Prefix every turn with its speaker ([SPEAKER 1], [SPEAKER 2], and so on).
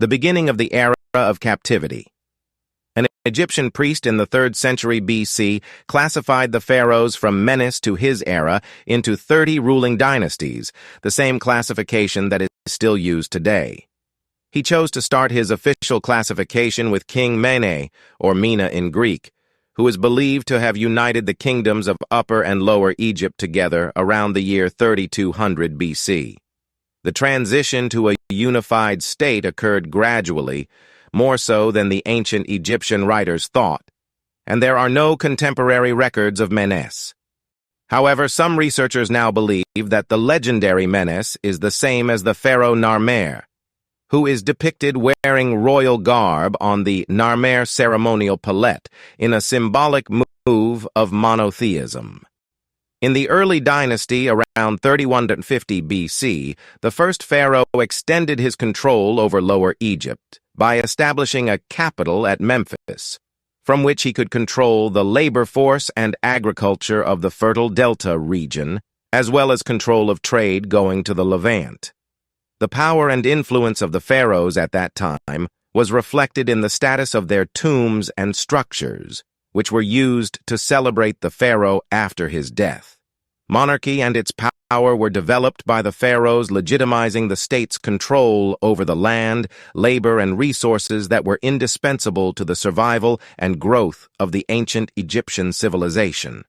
[SPEAKER 1] The beginning of the era of captivity. An Egyptian priest in the 3rd century BC classified the pharaohs from Menes to his era into 30 ruling dynasties, the same classification that is still used today. He chose to start his official classification with King Mene, or Mina in Greek, who is believed to have united the kingdoms of Upper and Lower Egypt together around the year 3200 BC. The transition to a unified state occurred gradually, more so than the ancient Egyptian writers thought, and there are no contemporary records of Menes. However, some researchers now believe that the legendary Menes is the same as the pharaoh Narmer, who is depicted wearing royal garb on the Narmer ceremonial palette in a symbolic move of monotheism. In the early dynasty around 3150 BC, the first pharaoh extended his control over Lower Egypt by establishing a capital at Memphis, from which he could control the labor force and agriculture of the fertile Delta region, as well as control of trade going to the Levant. The power and influence of the pharaohs at that time was reflected in the status of their tombs and structures, which were used to celebrate the pharaoh after his death. Monarchy and its power were developed by the pharaohs legitimizing the state's control over the land, labor, and resources that were indispensable to the survival and growth of the ancient Egyptian civilization.